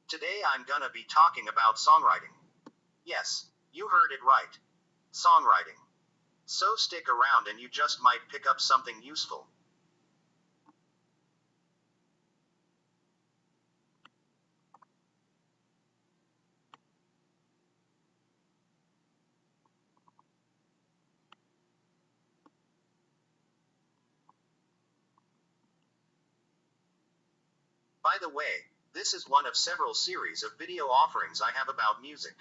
Today I'm gonna be talking about songwriting. Yes, you heard it right. Songwriting. So stick around and you just might pick up something useful. By the way, this is one of several series of video offerings I have about music.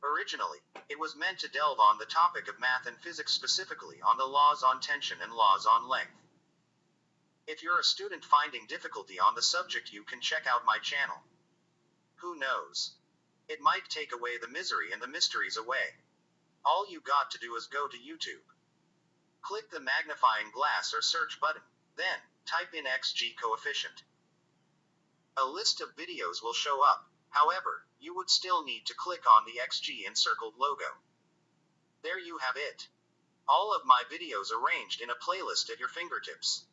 Originally, it was meant to delve on the topic of math and physics, specifically on the laws on tension and laws on length. If you're a student finding difficulty on the subject, you can check out my channel. Who knows? It might take away the misery and the mysteries away. All you got to do is go to YouTube. Click the magnifying glass or search button. Then, type in XG coefficient. A list of videos will show up. However, you would still need to click on the XG encircled logo. There you have it. All of my videos arranged in a playlist at your fingertips.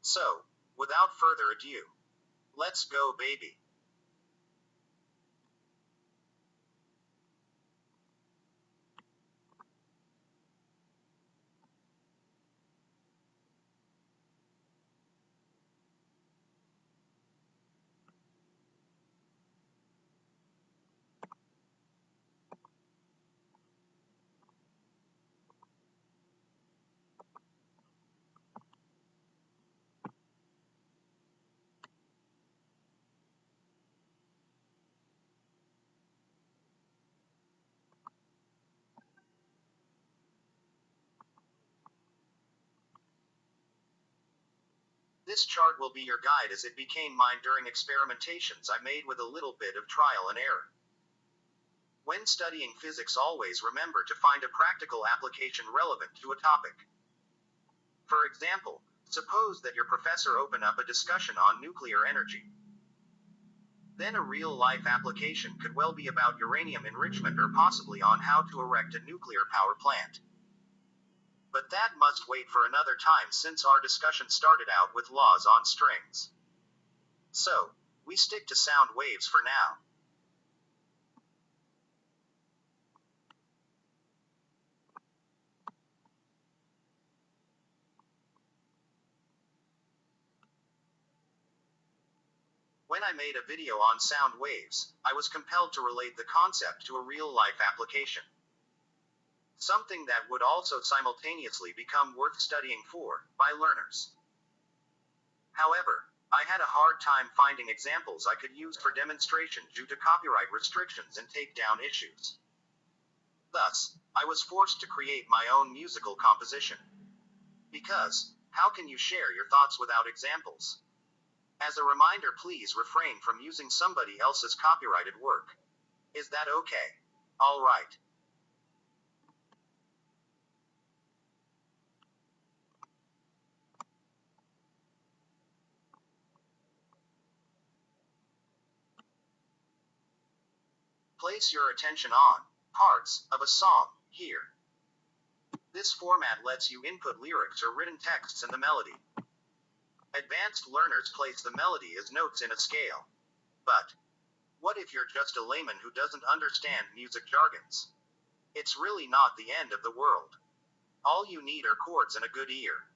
So, without further ado, let's go, baby. This chart will be your guide, as it became mine during experimentations I made with a little bit of trial and error. When studying physics, always remember to find a practical application relevant to a topic. For example, suppose that your professor opened up a discussion on nuclear energy. Then a real-life application could well be about uranium enrichment, or possibly on how to erect a nuclear power plant. But that must wait for another time, since our discussion started out with laws on strings. So, we stick to sound waves for now. When I made a video on sound waves, I was compelled to relate the concept to a real-life application. Something that would also simultaneously become worth studying for, by learners. However, I had a hard time finding examples I could use for demonstration due to copyright restrictions and takedown issues. Thus, I was forced to create my own musical composition. Because, how can you share your thoughts without examples? As a reminder, please refrain from using somebody else's copyrighted work. Is that okay? Alright. Place your attention on parts of a song here. This format lets you input lyrics or written texts and the melody. Advanced learners place the melody as notes in a scale. But what if you're just a layman who doesn't understand music jargons? It's really not the end of the world. All you need are chords and a good ear.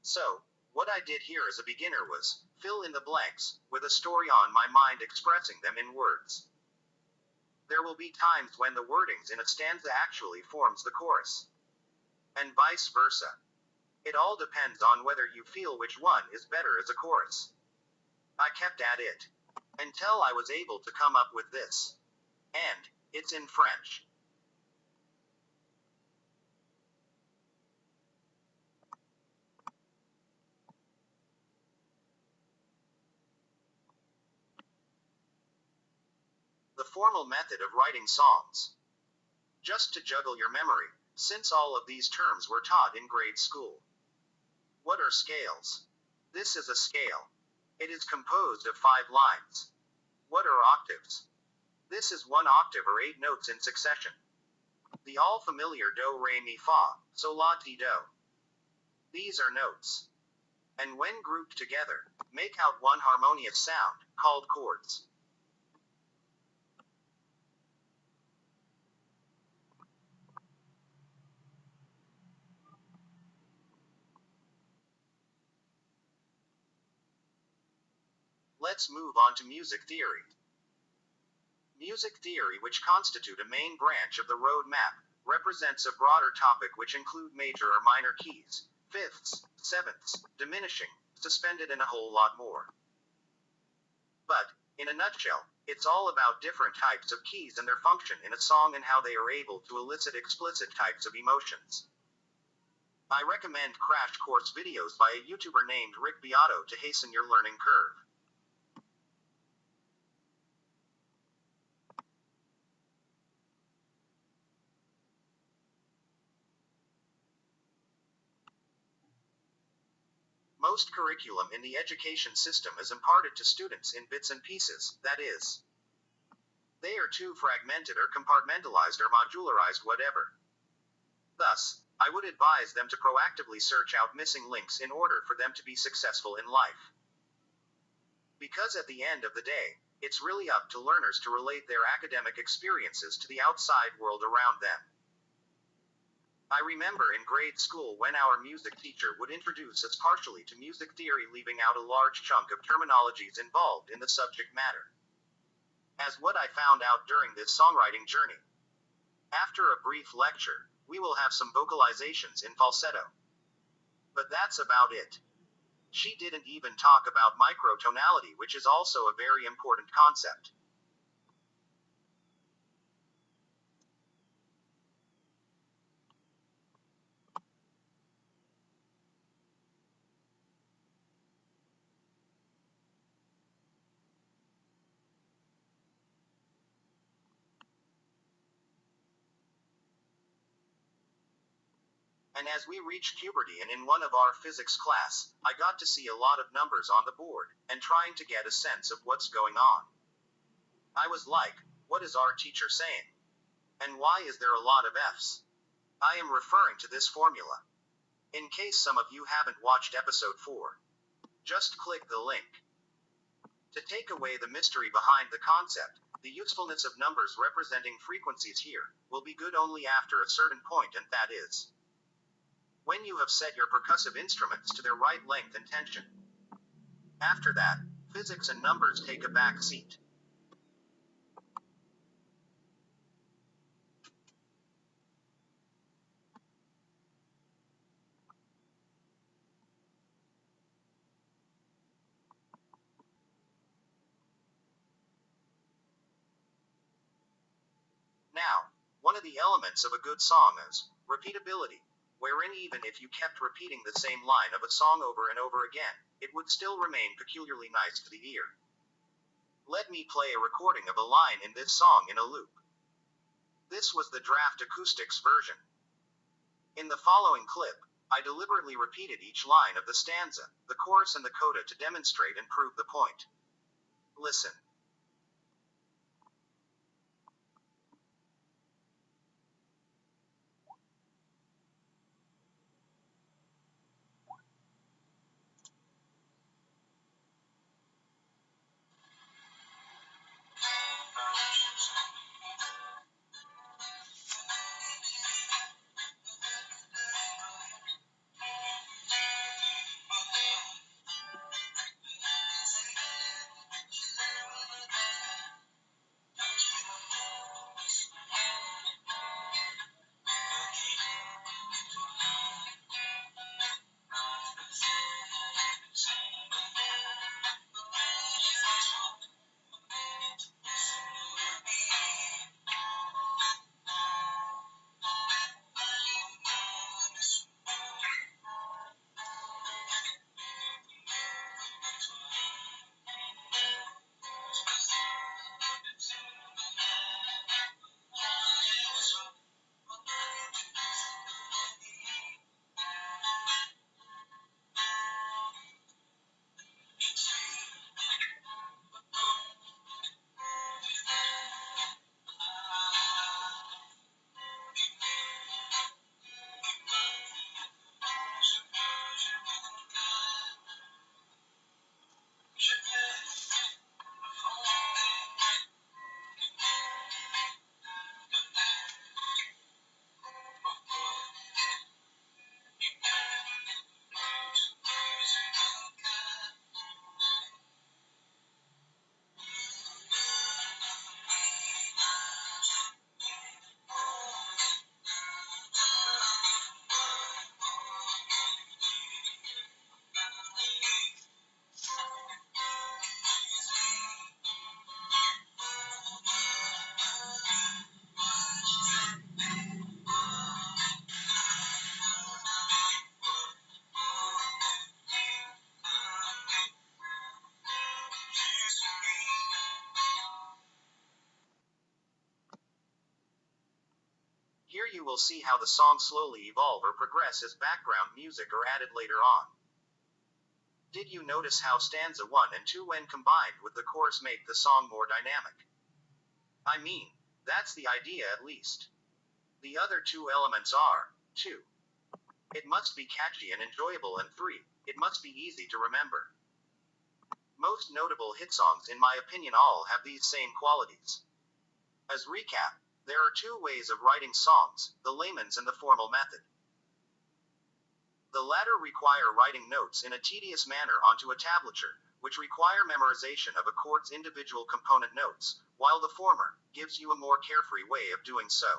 So, what I did here as a beginner was fill in the blanks with a story on my mind, expressing them in words. There will be times when the wordings in a stanza actually forms the chorus. And vice versa. It all depends on whether you feel which one is better as a chorus. I kept at it until I was able to come up with this. And it's in French. The formal method of writing songs. Just to juggle your memory, since all of these terms were taught in grade school. What are scales? This is a scale. It is composed of 5 lines. What are octaves? This is 1 octave, or 8 notes in succession. The all familiar do, re, mi, fa, sol, la, ti, do. These are notes. And when grouped together, make out one harmonious sound, called chords. Let's move on to music theory. Music theory, which constitute a main branch of the road map, represents a broader topic which include major or minor keys, fifths, sevenths, diminishing, suspended, and a whole lot more. But, in a nutshell, it's all about different types of keys and their function in a song and how they are able to elicit explicit types of emotions. I recommend crash course videos by a YouTuber named Rick Beato to hasten your learning curve. Most curriculum in the education system is imparted to students in bits and pieces, that is, they are too fragmented or compartmentalized or modularized, whatever. Thus, I would advise them to proactively search out missing links in order for them to be successful in life. Because at the end of the day, it's really up to learners to relate their academic experiences to the outside world around them. I remember in grade school when our music teacher would introduce us partially to music theory, leaving out a large chunk of terminologies involved in the subject matter. As what I found out during this songwriting journey. After a brief lecture, we will have some vocalizations in falsetto. But that's about it. She didn't even talk about microtonality, which is also a very important concept. And as we reached puberty and in one of our physics class, I got to see a lot of numbers on the board, and trying to get a sense of what's going on. I was like, what is our teacher saying? And why is there a lot of F's? I am referring to this formula. In case some of you haven't watched episode 4, just click the link. To take away the mystery behind the concept, the usefulness of numbers representing frequencies here will be good only after a certain point, and that is when you have set your percussive instruments to their right length and tension. After that, physics and numbers take a back seat. Now, one of the elements of a good song is repeatability, wherein even if you kept repeating the same line of a song over and over again, it would still remain peculiarly nice to the ear. Let me play a recording of a line in this song in a loop. This was the draft acoustics version. In the following clip, I deliberately repeated each line of the stanza, the chorus and the coda to demonstrate and prove the point. Listen. you will see how the songs slowly evolve or progress as background music are added later on. Did you notice how stanza 1 and 2 when combined with the chorus make the song more dynamic? I mean, that's the idea at least. The other two elements are 2. It must be catchy and enjoyable, and 3. It must be easy to remember. Most notable hit songs, in my opinion, all have these same qualities. As recap, there are 2 ways of writing songs, the layman's and the formal method. The latter require writing notes in a tedious manner onto a tablature, which require memorization of a chord's individual component notes, while the former gives you a more carefree way of doing so.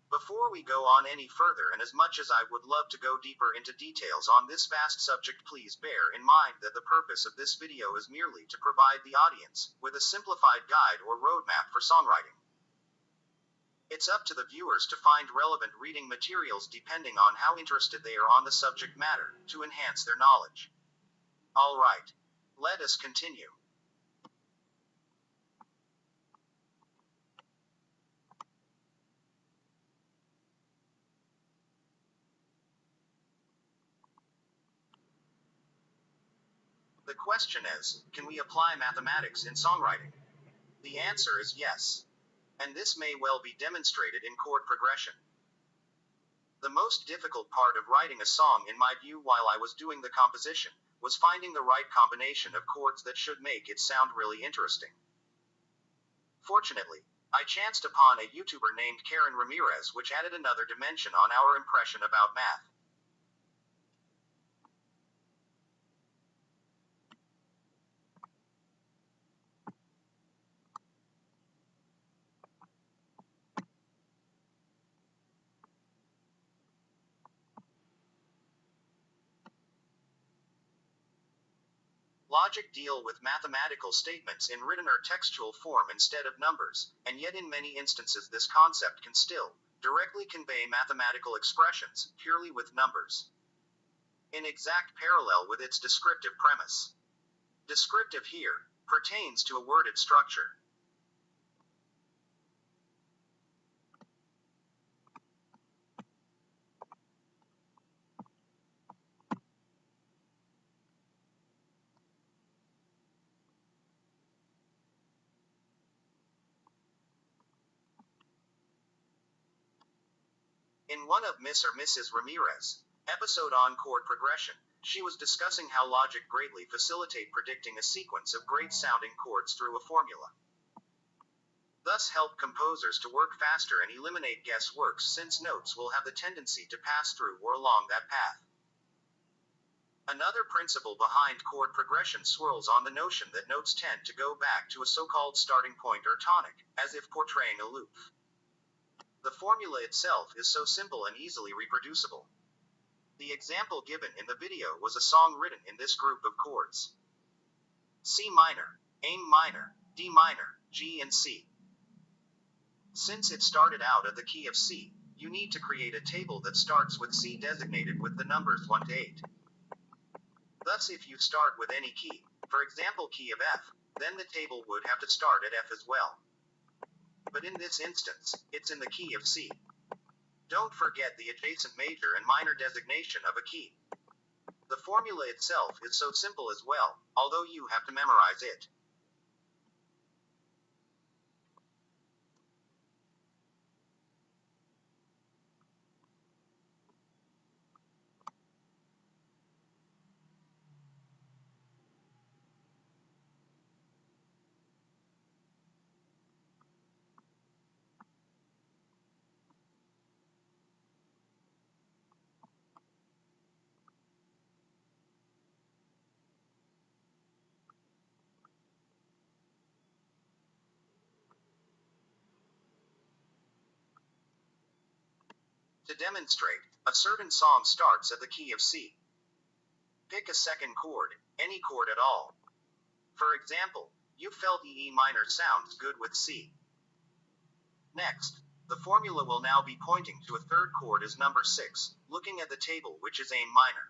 Before we go on any further, and as much as I would love to go deeper into details on this vast subject, please bear in mind that the purpose of this video is merely to provide the audience with a simplified guide or roadmap for songwriting. It's up to the viewers to find relevant reading materials depending on how interested they are on the subject matter, to enhance their knowledge. Alright, let us continue. The question is, can we apply mathematics in songwriting? The answer is yes. And this may well be demonstrated in chord progression. The most difficult part of writing a song, in my view, while I was doing the composition, was finding the right combination of chords that should make it sound really interesting. Fortunately, I chanced upon a YouTuber named Karen Ramirez, which added another dimension on our impression about math. Logic deal with mathematical statements in written or textual form instead of numbers, and yet in many instances this concept can still directly convey mathematical expressions, purely with numbers, in exact parallel with its descriptive premise. Descriptive here pertains to a worded structure. In one of Miss or Mrs. Ramirez episode on chord progression, she was discussing how logic greatly facilitate predicting a sequence of great-sounding chords through a formula. Thus help composers to work faster and eliminate guesswork, since notes will have the tendency to pass through or along that path. Another principle behind chord progression swirls on the notion that notes tend to go back to a so-called starting point or tonic, as if portraying a loop. The formula itself is so simple and easily reproducible. The example given in the video was a song written in this group of chords: C minor, A minor, D minor, G and C. Since it started out at the key of C, you need to create a table that starts with C designated with the numbers 1 to 8. Thus if you start with any key, for example key of F, then the table would have to start at F as well. But in this instance, it's in the key of C. Don't forget the adjacent major and minor designation of a key. The formula itself is so simple as well, although you have to memorize it. To demonstrate, a certain song starts at the key of C. Pick a second chord, any chord at all. For example, you felt E minor sounds good with C. Next, the formula will now be pointing to a third chord as number 6, looking at the table, which is A minor.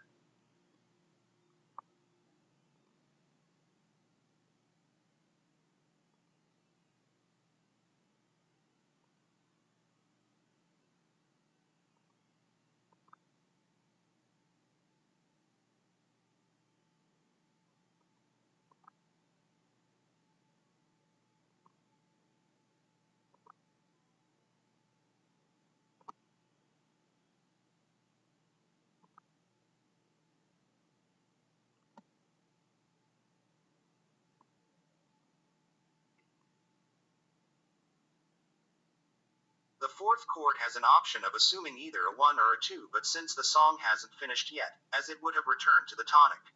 The fourth chord has an option of assuming either a 1 or a 2, but since the song hasn't finished yet, as it would have returned to the tonic.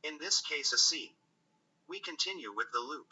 In this case a C. We continue with the loop.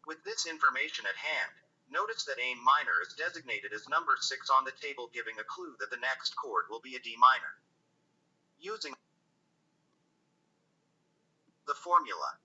With this information at hand, notice that A minor is designated as number 6 on the table, giving a clue that the next chord will be a D minor. Using the formula.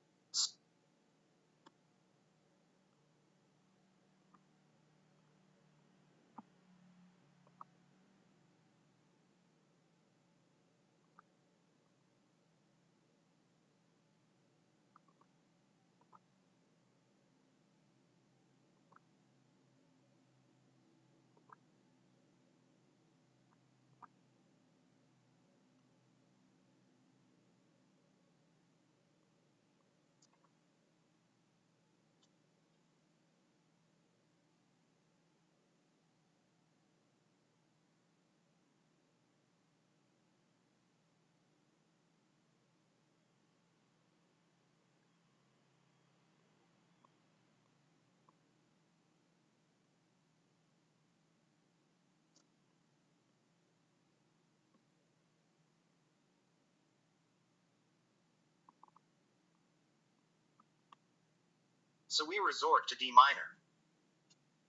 So we resort to D minor.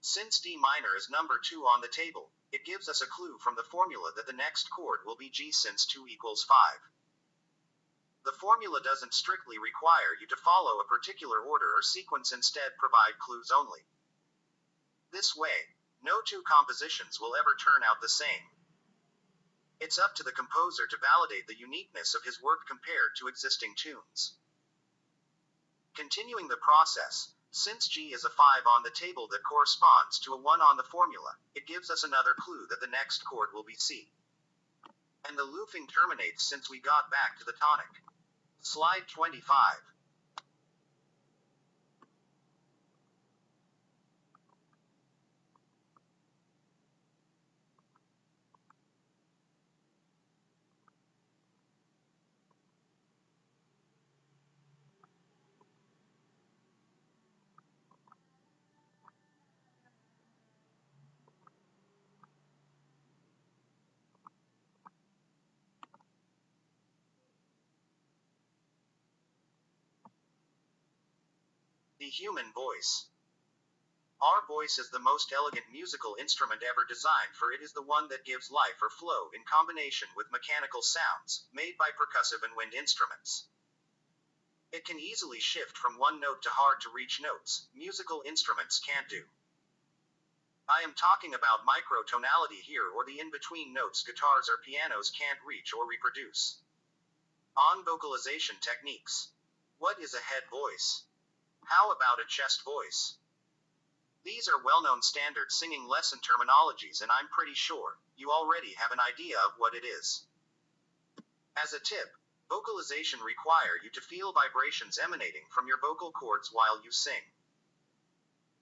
Since D minor is number 2 on the table, it gives us a clue from the formula that the next chord will be G, since 2 equals 5. The formula doesn't strictly require you to follow a particular order or sequence, instead provide clues only. This way, no two compositions will ever turn out the same. It's up to the composer to validate the uniqueness of his work compared to existing tunes. Continuing the process, since G is a 5 on the table that corresponds to a 1 on the formula, it gives us another clue that the next chord will be C. And the looping terminates since we got back to the tonic. Slide 25. The human voice. Our voice is the most elegant musical instrument ever designed, for it is the one that gives life or flow in combination with mechanical sounds, made by percussive and wind instruments. It can easily shift from one note to hard-to-reach notes musical instruments can't do. I am talking about microtonality here, or the in-between notes guitars or pianos can't reach or reproduce. On vocalization techniques. What is a head voice? How about a chest voice? These are well-known standard singing lesson terminologies, and I'm pretty sure you already have an idea of what it is. As a tip, vocalization requires you to feel vibrations emanating from your vocal cords while you sing.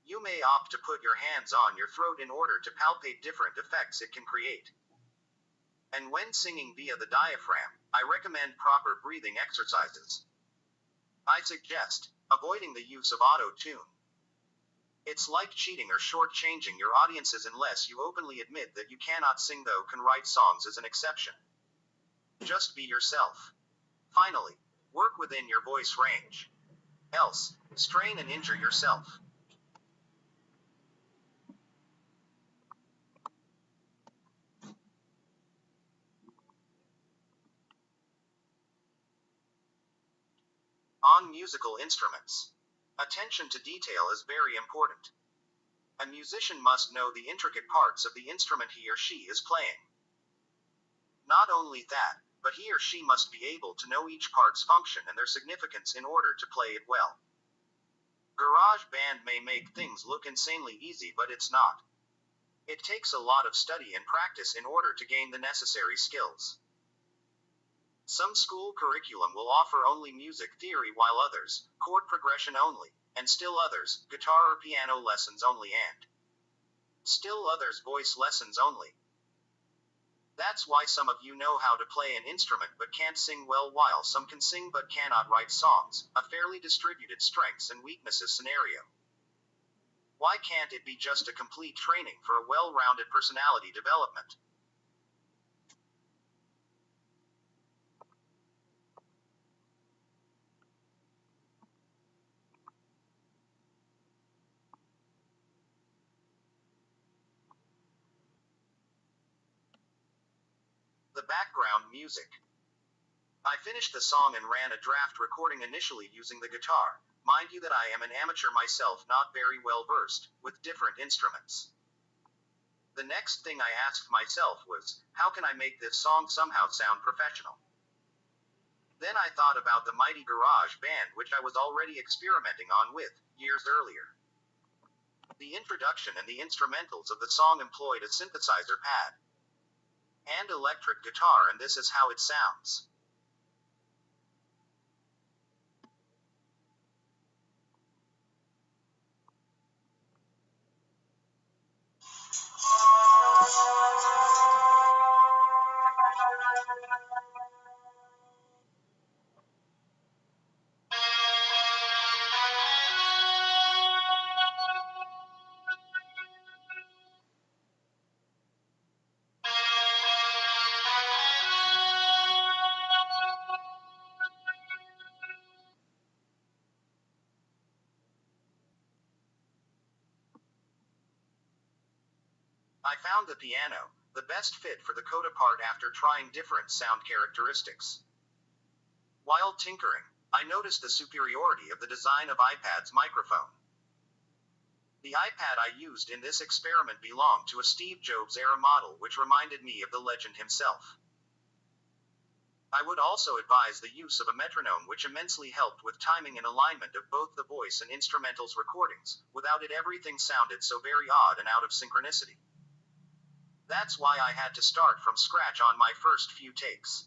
You may opt to put your hands on your throat in order to palpate different effects it can create. And when singing via the diaphragm, I recommend proper breathing exercises. I suggest avoiding the use of auto-tune. It's like cheating or shortchanging your audiences unless you openly admit that you cannot sing, though can write songs as an exception. Just be yourself. Finally, work within your voice range. Else, strain and injure yourself. On musical instruments. Attention to detail is very important. A musician must know the intricate parts of the instrument he or she is playing. Not only that, but he or she must be able to know each part's function and their significance in order to play it well. GarageBand may make things look insanely easy, but it's not. It takes a lot of study and practice in order to gain the necessary skills. Some school curriculum will offer only music theory, while others, chord progression only, and still others, guitar or piano lessons only, and still others, voice lessons only. That's why some of you know how to play an instrument but can't sing well, while some can sing but cannot write songs, a fairly distributed strengths and weaknesses scenario. Why can't it be just a complete training for a well-rounded personality development? The background music. I finished the song and ran a draft recording initially using the guitar. Mind you that I am an amateur myself, not very well versed with different instruments. The next thing I asked myself was, how can I make this song somehow sound professional? Then I thought about the mighty GarageBand, which I was already experimenting on with years earlier. The introduction and the instrumentals of the song employed a synthesizer pad and electric guitar, and this is how it sounds. I found the piano the best fit for the coda part after trying different sound characteristics. While tinkering, I noticed the superiority of the design of iPad's microphone. The iPad I used in this experiment belonged to a Steve Jobs era model, which reminded me of the legend himself. I would also advise the use of a metronome, which immensely helped with timing and alignment of both the voice and instrumentals recordings. Without it, everything sounded so very odd and out of synchronicity. That's why I had to start from scratch on my first few takes.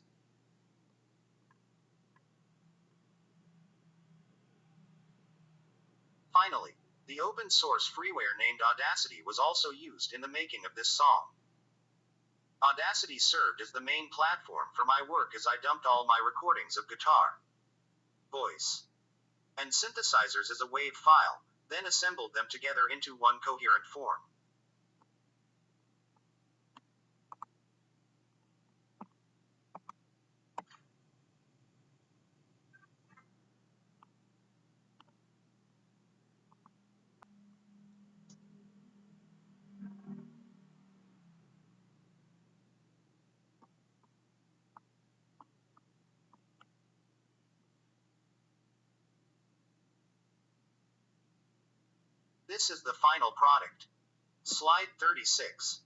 Finally, the open source freeware named Audacity was also used in the making of this song. Audacity served as the main platform for my work, as I dumped all my recordings of guitar, voice, and synthesizers as a WAV file, then assembled them together into one coherent form. This is the final product. Slide 36.